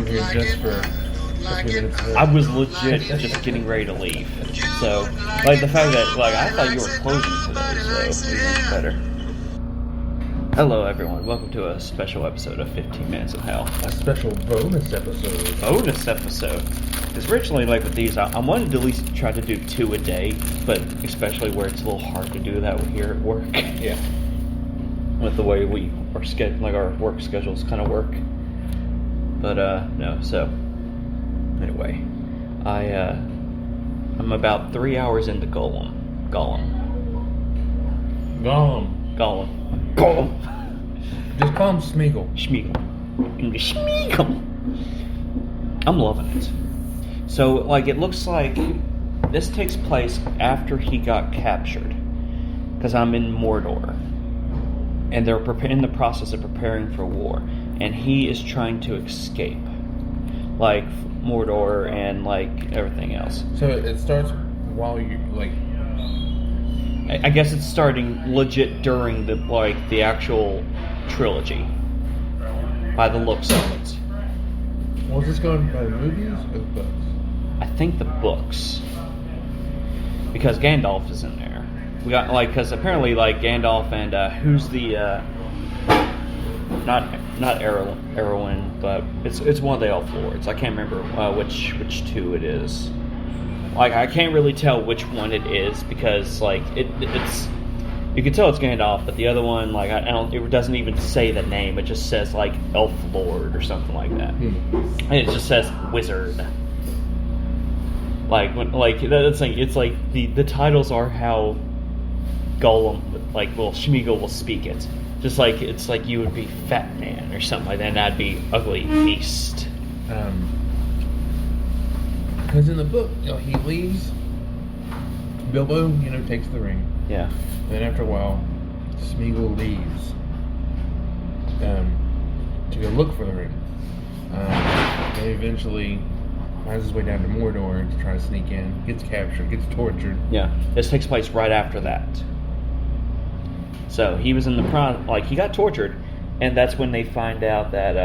here just for a few minutes. I was legit just getting ready to leave. So, like, the fact that, like, I thought you were closing today, so even better. Hello, everyone. Welcome to a special episode of 15 Minutes of Hell. A special bonus episode. Bonus episode. Because originally, like, with these, I wanted to at least try to do 2 a day, but especially where it's a little hard to do that here at work. Yeah. With the way our work schedules kind of work. But, no, so, anyway. I'm about 3 hours into Gollum. Just call him Smeagol. Schmeagol. I'm loving it. So, like, it looks like this takes place after he got captured. Because I'm in Mordor. And they're in the process of preparing for war. And he is trying to escape. Like, Mordor and, like, everything else. So it starts while you, like... I guess it's starting legit during the actual trilogy. By the looks of it. Was this going by the movies or the books? I think the books. Because Gandalf is in there. We got, like, because apparently, like, Gandalf and, who's the, not Arwen, but it's one of the Elf Lords. I can't remember, which two it is. Like, I can't really tell which one it is, because, like, it's, you can tell it's Gandalf, but the other one, like, it doesn't even say the name, it just says, like, Elf Lord or something like that. And it just says Wizard. Like, that's like, it's like, the titles are how Gollum, like, Smeagol will speak it. Just like, it's like you would be Fat Man or something like that, and I'd be Ugly Beast. Because in the book, he leaves, Bilbo, takes the ring. Yeah. Then after a while, Smeagol leaves to go look for the ring. And eventually finds his way down to Mordor to try to sneak in, gets captured, gets tortured. Yeah, this takes place right after that. So he was in the he got tortured, and that's when they find out that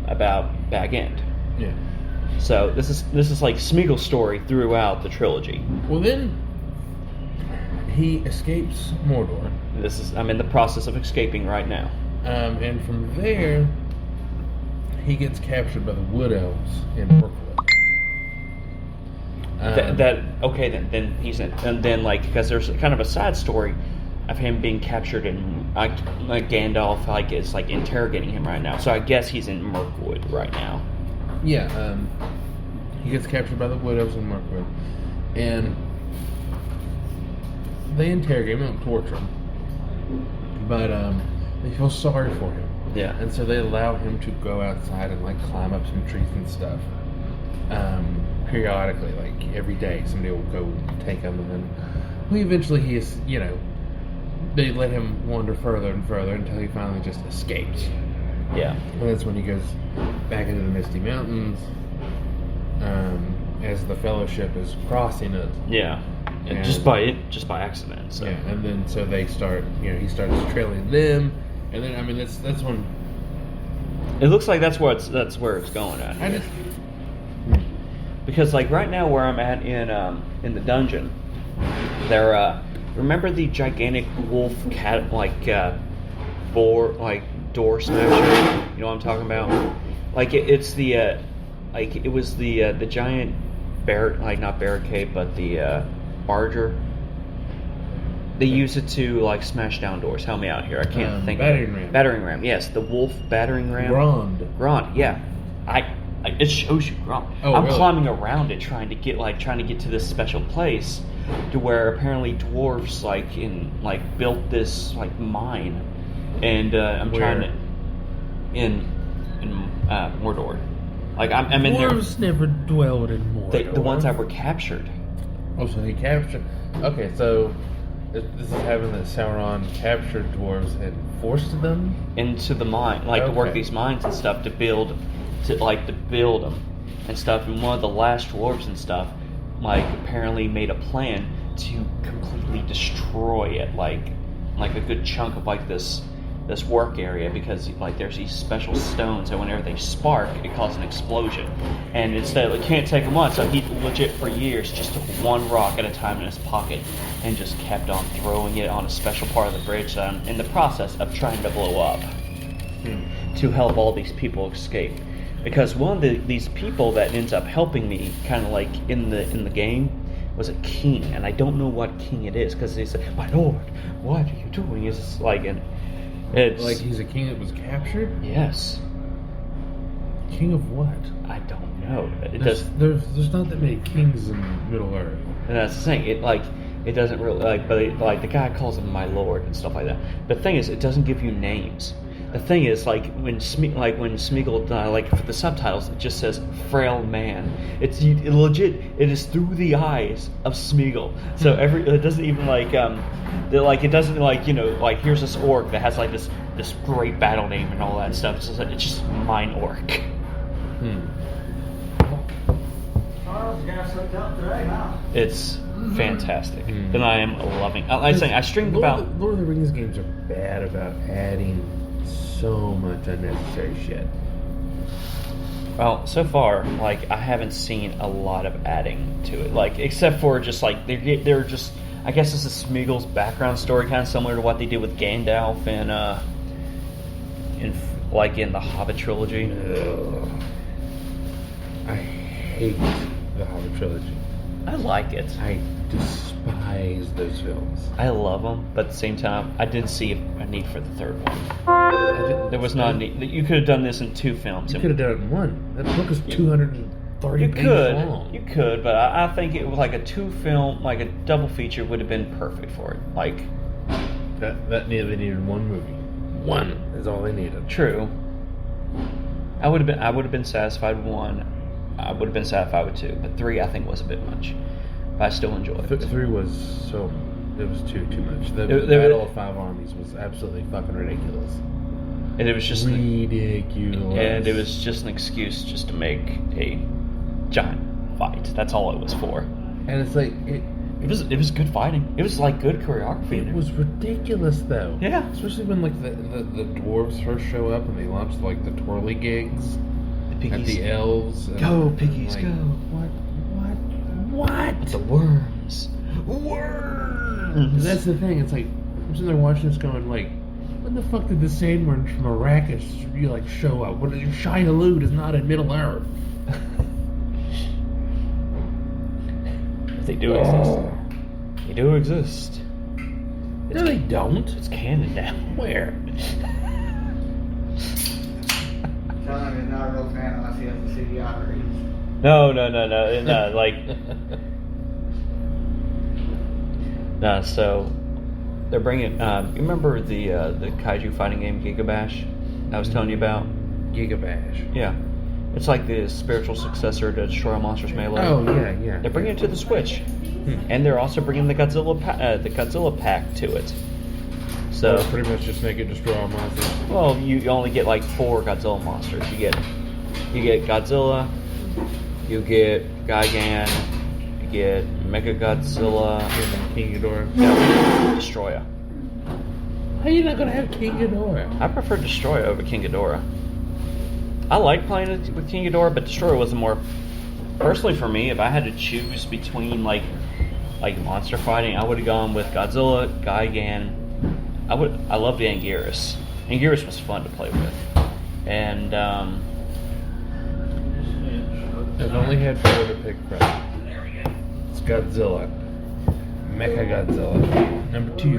about Bag End. Yeah. So this is like Smeagol's story throughout the trilogy. Well, then he escapes Mordor. I'm in the process of escaping right now. And from there, he gets captured by the Wood Elves in Mirkwood. Then he's in, and then, like, because there's kind of a side story of him being captured and like Gandalf is like interrogating him right now. So I guess he's in Mirkwood right now. Yeah, he gets captured by the Wood Elves in Mirkwood, and they interrogate him and torture him, but they feel sorry for him. Yeah, and so they allow him to go outside and, like, climb up some trees and stuff. Periodically, like every day, somebody will go take him, and then eventually he is, they let him wander further and further until he finally just escapes. Yeah. And that's when he goes back into the Misty Mountains, as the Fellowship is crossing it. Yeah. And just by accident. So. Yeah, and then so they start, he starts trailing them, and then that's when it looks like that's where it's going at. Because, like, right now where I'm at in the dungeon, there remember the gigantic wolf cat door smasher? You know what I'm talking about? Like, it's the it was the giant not barricade, but the barger. They use it to, like, smash down doors. Help me out here. I can't think. Battering ram. Battering ram. Yes, the wolf battering ram. Grond. Yeah. It shows you Grond. Oh, I'm really? climbing around it trying to get to this special place, to where apparently dwarves built this mine, and I'm trying to in Mordor. Like, I'm in there. Dwarves never dwelled in Mordor. The ones that were captured. Oh, so he captured. Okay, so this is having that Sauron captured dwarves and forced them into the mine, to work these mines and stuff, to build them and stuff. And one of the last dwarves and stuff, apparently made a plan to completely destroy it, like a good chunk of this this work area because like there's these special stones that whenever they spark, it causes an explosion. And instead, it can't take them on, so he legit for years just took one rock at a time in his pocket and just kept on throwing it on a special part of the bridge in the process of trying to blow up to help all these people escape. Because one of these people that ends up helping me, kind of like in the game, was a king, and I don't know what king it is because they said, "My lord, what are you doing?" It's just like, and it's Like he's a king that was captured? yes, King of what? I don't know. It There's, does, there's not that many kings in Middle Earth. and that's the thing. It doesn't really but the guy calls him my lord and stuff like that. But the thing is, it doesn't give you names. The thing is, when Smeagol, for the subtitles, it just says "frail man." It's legit. It is through the eyes of Smeagol. So it doesn't even it doesn't here's this orc that has like this great battle name and all that stuff. It's just mine orc. Charles got slipped up today, huh? It's fantastic, and I am loving. I'm saying I streamed about. Lord of the Rings games are bad about adding so much unnecessary shit. Well, so far, I haven't seen a lot of adding to it, except for just they're just. I guess this is Smeagol's background story, kind of similar to what they did with Gandalf in the Hobbit trilogy. Ugh. I hate the Hobbit trilogy. I like it. I despise those films. I love them, but at the same time, I didn't see a need for the third one. There was not a need. You could have done this in 2 films. You could have done it in one. That book is 230 pages long. You could, but I think it was like a 2-film, like a double feature would have been perfect for it. They needed one movie. One is all they needed. True. I would have been satisfied with 1. I would have been satisfied with 2, but 3 I think was a bit much. But I still enjoyed it. 3 was it was too much. The It- Battle of 5 Armies was absolutely fucking ridiculous. And it was just ridiculous. And it was just an excuse just to make a giant fight. That's all it was for. And it's like It was good fighting. It was like good choreography. it was ridiculous though. Yeah. Especially when the dwarves first show up and they launched the twirly gigs The at the elves. And Go, piggies, like, go. What? The worms. Worms. That's the thing. It's like I'm sitting there watching this, going when the fuck did the Sandworms from Arrakis show up? When Shia Lute is not in Middle Earth. They do exist. They do exist. No, they don't. It's canon now. Where? Telling him he's not a real fan unless he has the CDI reads. No. No, so they're bringing. You remember the kaiju fighting game Gigabash I was telling you about? Gigabash. Yeah, it's like the spiritual successor to Destroy All Monsters Melee. Oh yeah. They're bringing it to the Switch, and they're also bringing the Godzilla pack to it. So pretty much just make it Destroy All Monsters. well, you only get 4 Godzilla monsters. You get Godzilla, you get Gigan, you get Mechagodzilla, And King Ghidorah. yeah, Destroyer. How are you not gonna have King Ghidorah? I prefer Destroyer over King Ghidorah. I like playing it with King Ghidorah, but Destroyer was the more. Personally, for me, if I had to choose between like monster fighting, I would have gone with Godzilla, Gigan. I loved Anguirus. Anguirus was fun to play with, and I've only had 4 to pick from. It's Godzilla, Mechagodzilla. Number 2,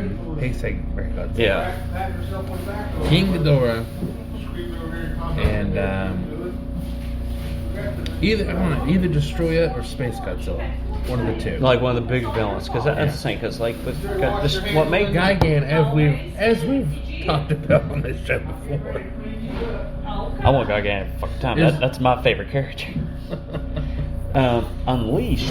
Heisei Mechagodzilla. yeah, Pat yourself on the back. King Ghidorah, and either Destroyer or Space Godzilla. One of the 2. like one of the big villains. Because that's the thing. Because what made Gigan, as we've talked about on this show before. I want Gigan fucking time. That's my favorite character. Unleashed.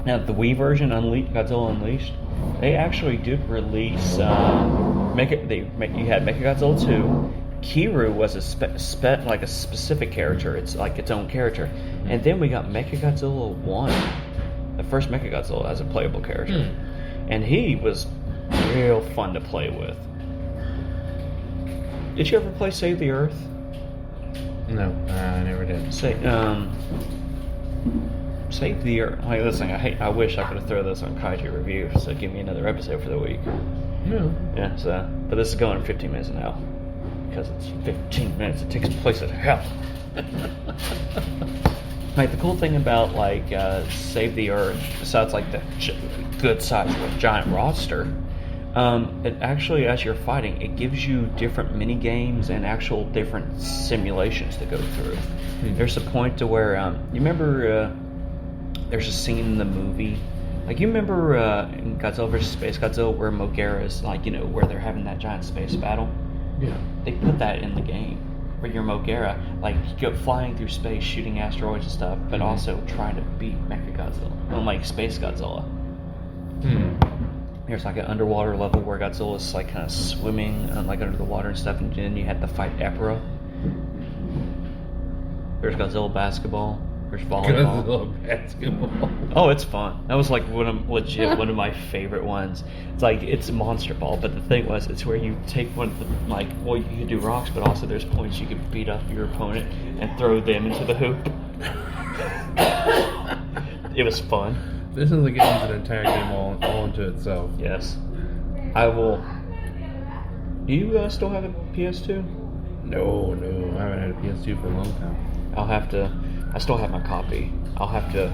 Now the Wii version, Godzilla Unleashed, they actually did release. You had Mechagodzilla 2. Kiru was a specific character. It's like its own character, and then we got Mechagodzilla 1, the first Mechagodzilla as a playable character, and he was real fun to play with. Did you ever play Save the Earth? No, I never did. Save the Earth. Like, listen, I wish I could have thrown this on Kaiju Review, so give me another episode for the week. No. Yeah, so, but this is going in 15 minutes now. Because it's 15 minutes, it takes place at hell. Like, the cool thing about, like, Save the Earth, besides, like, the good size giant roster, it actually, as you're fighting, it gives you different mini games and actual different simulations to go through. There's a point to where, you remember, there's a scene in the movie, like, you remember in Godzilla vs. Space Godzilla where Moguera is, like, you know, where they're having that giant space battle? Yeah. They put that in the game. Where you're Moguera, like, you go flying through space, shooting asteroids and stuff, but also trying to beat Mechagodzilla. Well, like, Space Godzilla. There's, like, an underwater level where Godzilla's, like, kind of swimming, like, under the water and stuff, and then you have to fight Epra. There's Godzilla basketball. There's volleyball. Godzilla basketball. Oh, it's fun. That was like one of my favorite ones. It's like it's Monster Ball, but the thing was, it's where you take one of the, like, well, you can do rocks, but also there's points you can beat up your opponent and throw them into the hoop. It was fun. This is like an entire game all unto itself. Yes, I will. Do you still have a PS2? No, I haven't had a PS2 for a long time. I'll have to. I still have my copy. I'll have to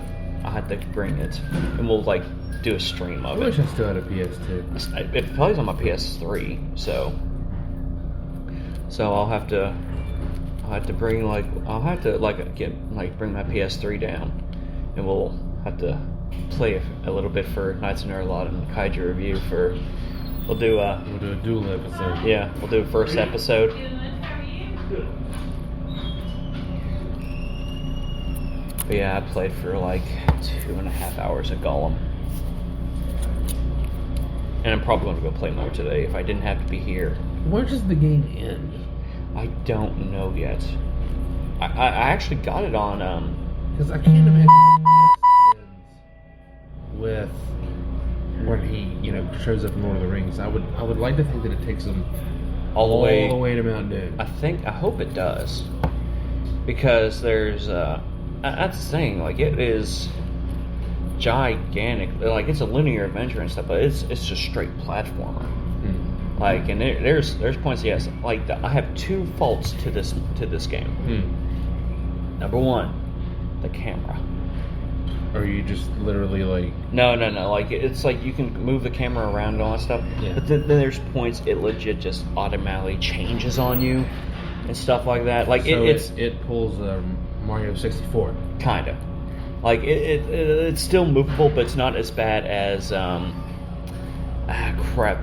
bring it, and we'll like do a stream of I it. wish I still had a PS2. It plays on my PS3, so I'll have to bring bring my PS3 down, and we'll have to play a little bit for Knights of Nerlot and Kaiju Review we'll do a dual episode. Yeah, we'll do a first episode. But yeah, I played for like 2.5 hours of Gollum. And I'm probably going to go play more today if I didn't have to be here. Where does the game end? I don't know yet. I actually got it on, Because I can't imagine it just ends with when he, shows up in Lord of the Rings. I would like to think that it takes him all the way to Mount Doom. I hope it does. Because there's, that's the thing, like, it is gigantic. Like, it's a linear adventure and stuff, but it's just straight platformer. Like, and there's points, yes. Like, I have two faults to this game. Number one, the camera. Or you just literally like... No. Like, it's like you can move the camera around and all that stuff. Yeah. But then there's points it legit just automatically changes on you and stuff like that. Like, so it pulls Mario 64. Kind of. Like, it's still movable, but it's not as bad as... crap.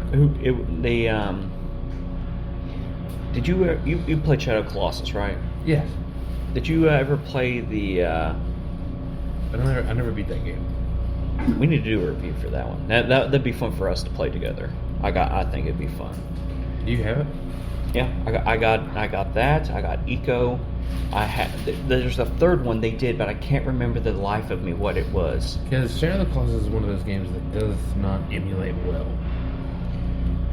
Did you play Shadow Colossus, right? Yes. Did you ever play the... I never beat that game. We need to do a review for that one. That'd be fun for us to play together. I think it'd be fun. Do you have it? Yeah, I got that. I got Eco. There's a third one they did, but I can't remember the life of me what it was. Because Shadow of the Colossus is one of those games that does not emulate well.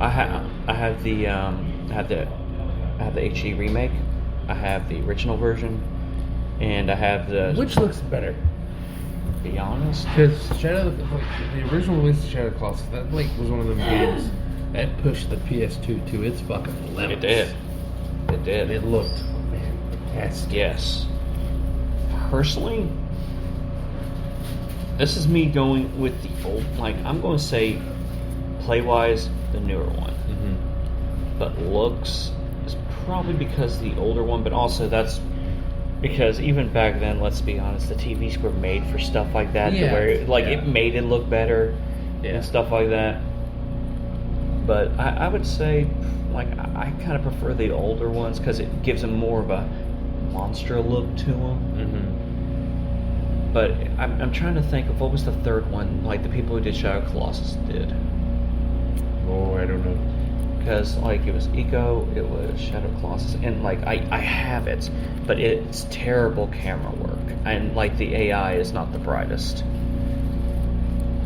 I have the HD remake. I have the original version, and I have the... Which looks better? To be honest, because the original release of Shadow of the Colossus, that was one of them games that pushed the PS2 to its fucking limits. It did. It looked fantastic. Yes. Personally, this is me going with the old. Like, I'm going to say, play-wise, the newer one. But looks is probably because the older one, but also that's because even back then, let's be honest, the TVs were made for stuff like that, to where it made it look better and stuff like that. But I would say, like, I kind of prefer the older ones because it gives them more of a monster look to them. But I'm trying to think of what was the third one, like the people who did Shadow Colossus did. Oh, I don't know. Because, like, it was Eco, it was Shadow Colossus, and, like, I have it, but it's terrible camera work, and, like, the AI is not the brightest.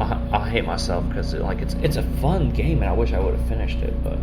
I hate myself because, like, it's a fun game, and I wish I would have finished it, but